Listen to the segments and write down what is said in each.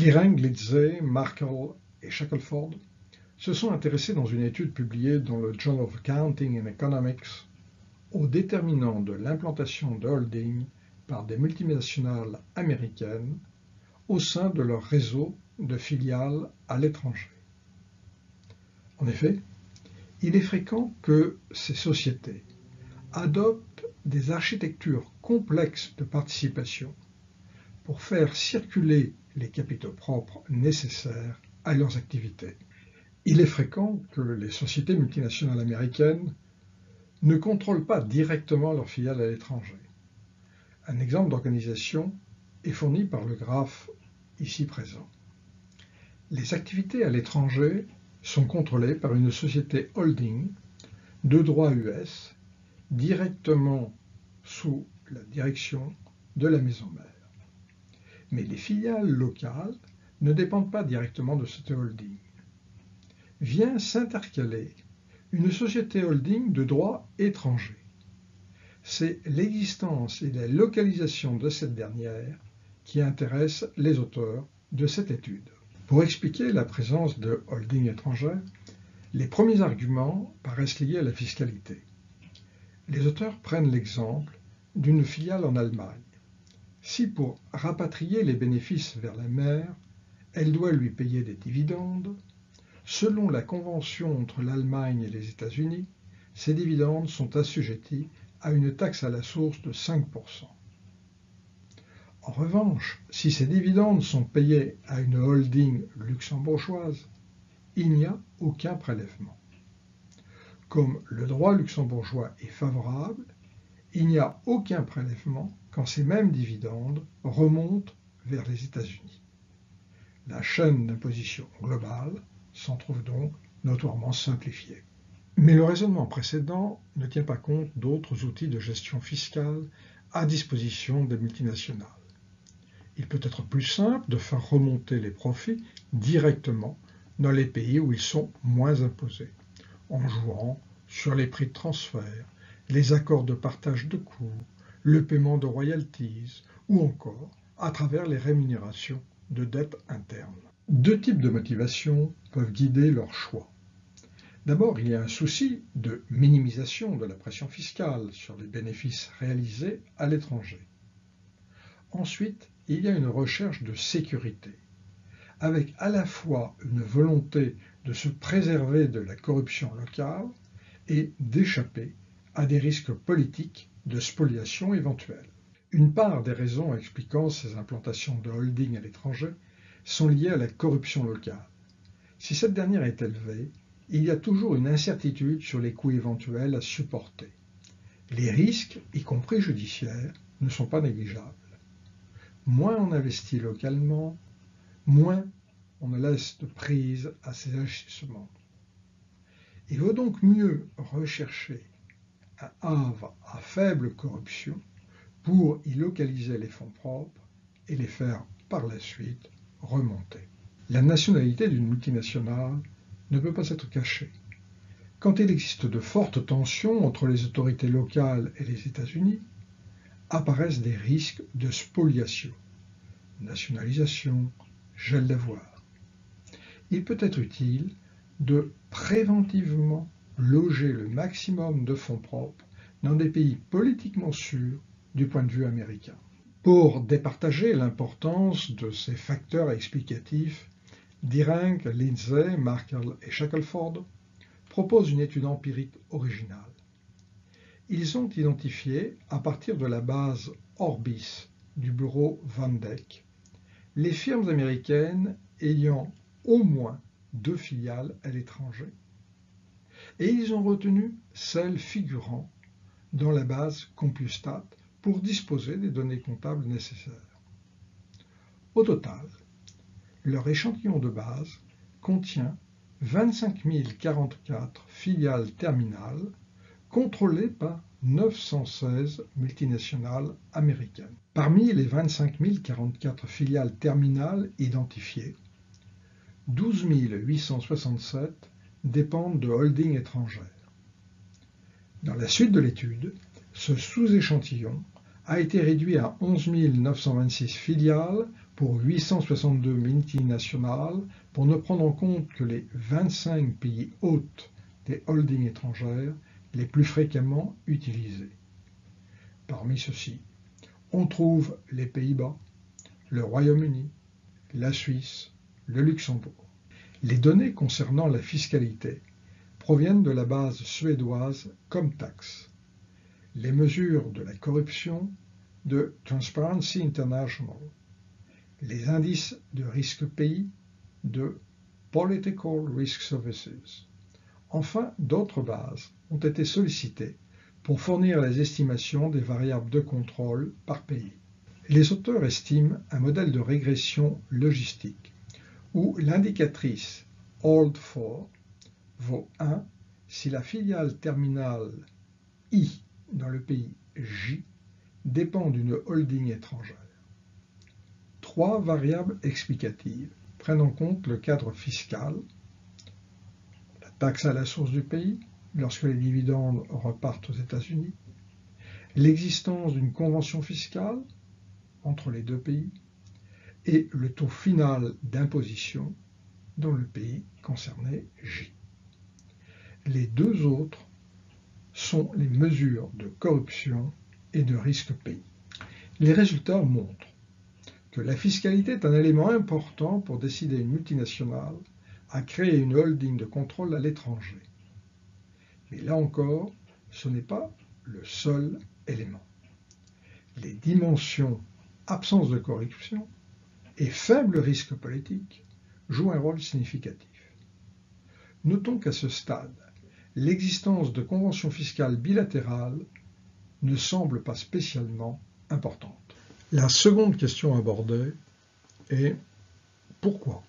Dyreng, Lindsay, Markle et Shackelford se sont intéressés dans une étude publiée dans le Journal of Accounting and Economics aux déterminants de l'implantation de holdings par des multinationales américaines au sein de leur réseau de filiales à l'étranger. En effet, il est fréquent que ces sociétés adoptent des architectures complexes de participation pour faire circuler les capitaux propres nécessaires à leurs activités. Il est fréquent que les sociétés multinationales américaines ne contrôlent pas directement leurs filiales à l'étranger. Un exemple d'organisation est fourni par le graphe ici présent. Les activités à l'étranger sont contrôlées par une société holding de droit US directement sous la direction de la maison mère. Mais les filiales locales ne dépendent pas directement de cette holding. Vient s'intercaler une société holding de droit étranger. C'est l'existence et la localisation de cette dernière qui intéressent les auteurs de cette étude. Pour expliquer la présence de holdings étrangères, les premiers arguments paraissent liés à la fiscalité. Les auteurs prennent l'exemple d'une filiale en Allemagne. Si pour rapatrier les bénéfices vers la mère, elle doit lui payer des dividendes, selon la convention entre l'Allemagne et les États-Unis, ces dividendes sont assujettis à une taxe à la source de 5%. En revanche, si ces dividendes sont payés à une holding luxembourgeoise, il n'y a aucun prélèvement. Comme le droit luxembourgeois est favorable, il n'y a aucun prélèvement quand ces mêmes dividendes remontent vers les États-Unis. La chaîne d'imposition globale s'en trouve donc notoirement simplifiée. Mais le raisonnement précédent ne tient pas compte d'autres outils de gestion fiscale à disposition des multinationales. Il peut être plus simple de faire remonter les profits directement dans les pays où ils sont moins imposés, en jouant sur les prix de transfert, les accords de partage de coûts, le paiement de royalties ou encore à travers les rémunérations de dettes internes. Deux types de motivations peuvent guider leur choix. D'abord, il y a un souci de minimisation de la pression fiscale sur les bénéfices réalisés à l'étranger. Ensuite, il y a une recherche de sécurité, avec à la fois une volonté de se préserver de la corruption locale et d'échapper à des risques politiques de spoliation éventuelle. Une part des raisons expliquant ces implantations de holding à l'étranger sont liées à la corruption locale. Si cette dernière est élevée, il y a toujours une incertitude sur les coûts éventuels à supporter. Les risques, y compris judiciaires, ne sont pas négligeables. Moins on investit localement, moins on ne laisse de prise à ces agissements. Il vaut donc mieux rechercher un havre à faible corruption pour y localiser les fonds propres et les faire par la suite remonter. La nationalité d'une multinationale ne peut pas être cachée. Quand il existe de fortes tensions entre les autorités locales et les États-Unis, apparaissent des risques de spoliation, nationalisation, gel d'avoirs. Il peut être utile de préventivement loger le maximum de fonds propres dans des pays politiquement sûrs du point de vue américain. Pour départager l'importance de ces facteurs explicatifs, Dyreng, Lindsay, Markle et Shackelford proposent une étude empirique originale. Ils ont identifié, à partir de la base Orbis du bureau Van Dyck, les firmes américaines ayant au moins 2 filiales à l'étranger, et ils ont retenu celles figurant dans la base Compustat pour disposer des données comptables nécessaires. Au total, leur échantillon de base contient 25 044 filiales terminales contrôlées par 916 multinationales américaines. Parmi les 25 044 filiales terminales identifiées, 12 867 dépendent de holdings étrangères. Dans la suite de l'étude, ce sous-échantillon a été réduit à 11 926 filiales pour 862 multinationales pour ne prendre en compte que les 25 pays hôtes des holdings étrangères les plus fréquemment utilisés. Parmi ceux-ci, on trouve les Pays-Bas, le Royaume-Uni, la Suisse, le Luxembourg. Les données concernant la fiscalité proviennent de la base suédoise Comtax, les mesures de la corruption de Transparency International, les indices de risque pays de Political Risk Services. Enfin, d'autres bases ont été sollicitées pour fournir les estimations des variables de contrôle par pays. Les auteurs estiment un modèle de régression logistique où l'indicatrice Hold4 vaut 1 si la filiale terminale I dans le pays J dépend d'une holding étrangère. 3 variables explicatives prennent en compte le cadre fiscal, la taxe à la source du pays, lorsque les dividendes repartent aux États-Unis, l'existence d'une convention fiscale entre les deux pays et le taux final d'imposition dans le pays concerné J. Les deux autres sont les mesures de corruption et de risque pays. Les résultats montrent que la fiscalité est un élément important pour décider une multinationale à créer une holding de contrôle à l'étranger. Mais là encore, ce n'est pas le seul élément. Les dimensions absence de corruption et faible risque politique jouent un rôle significatif. Notons qu'à ce stade, l'existence de conventions fiscales bilatérales ne semble pas spécialement importante. La seconde question abordée est pourquoi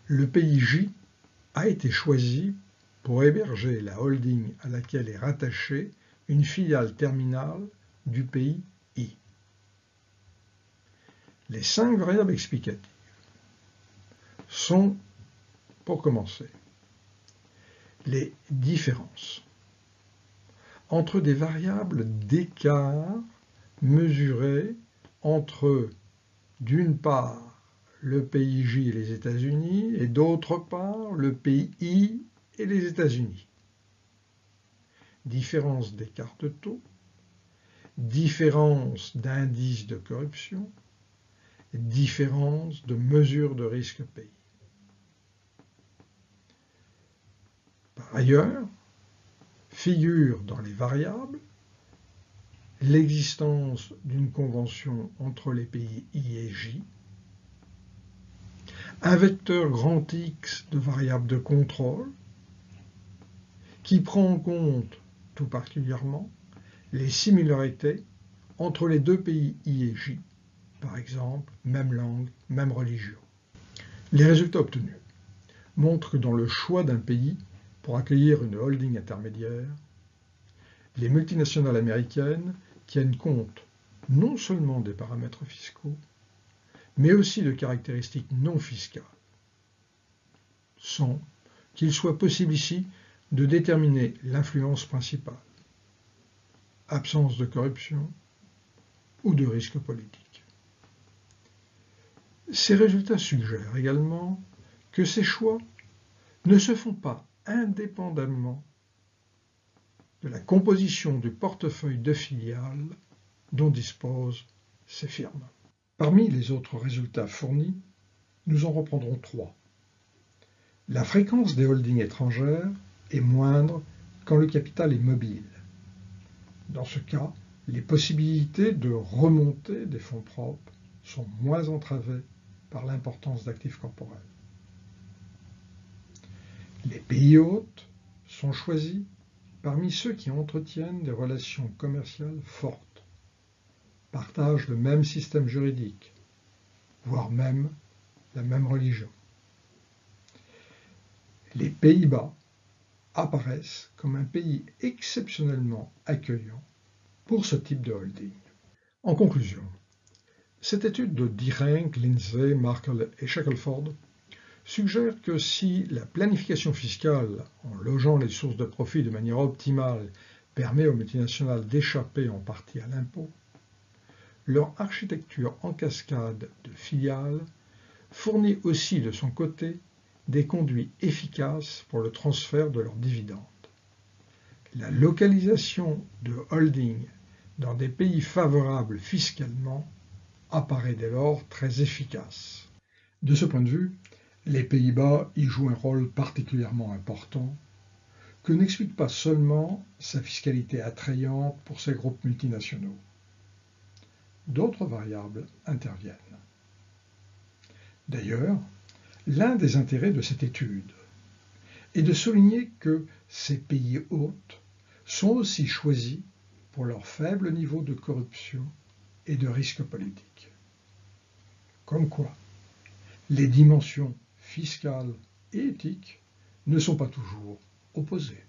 le pays J a été choisi pour héberger la holding à laquelle est rattachée une filiale terminale du pays I. Les 5 variables explicatives sont, pour commencer, les différences entre des variables d'écart mesurées entre, d'une part, le pays J et les États-Unis, et d'autre part, le pays I et les États-Unis. Différence d'écart de taux, différence d'indice de corruption, différence de mesure de risque pays. Par ailleurs, figure dans les variables l'existence d'une convention entre les pays I et J, un vecteur grand X de variables de contrôle qui prend en compte tout particulièrement les similarités entre les deux pays I et J, par exemple, même langue, même religion. Les résultats obtenus montrent que dans le choix d'un pays pour accueillir une holding intermédiaire, les multinationales américaines tiennent compte non seulement des paramètres fiscaux, mais aussi de caractéristiques non fiscales, sans qu'il soit possible ici de déterminer l'influence principale, absence de corruption ou de risque politique. Ces résultats suggèrent également que ces choix ne se font pas indépendamment de la composition du portefeuille de filiales dont disposent ces firmes. Parmi les autres résultats fournis, nous en reprendrons 3. La fréquence des holdings étrangères est moindre quand le capital est mobile. Dans ce cas, les possibilités de remontée des fonds propres sont moins entravées par l'importance d'actifs corporels. Les pays hôtes sont choisis parmi ceux qui entretiennent des relations commerciales fortes, partagent le même système juridique, voire même la même religion. Les Pays-Bas apparaissent comme un pays exceptionnellement accueillant pour ce type de holding. En conclusion, cette étude de Dierenck, Lindsay, Markle et Shackelford suggère que si la planification fiscale, en logeant les sources de profit de manière optimale, permet aux multinationales d'échapper en partie à l'impôt, leur architecture en cascade de filiales fournit aussi de son côté des conduits efficaces pour le transfert de leurs dividendes. La localisation de holdings dans des pays favorables fiscalement apparaît dès lors très efficace. De ce point de vue, les Pays-Bas y jouent un rôle particulièrement important, que n'explique pas seulement sa fiscalité attrayante pour ces groupes multinationaux. D'autres variables interviennent. D'ailleurs, l'un des intérêts de cette étude est de souligner que ces pays hôtes sont aussi choisis pour leur faible niveau de corruption et de risque politique. Comme quoi, les dimensions fiscales et éthiques ne sont pas toujours opposées.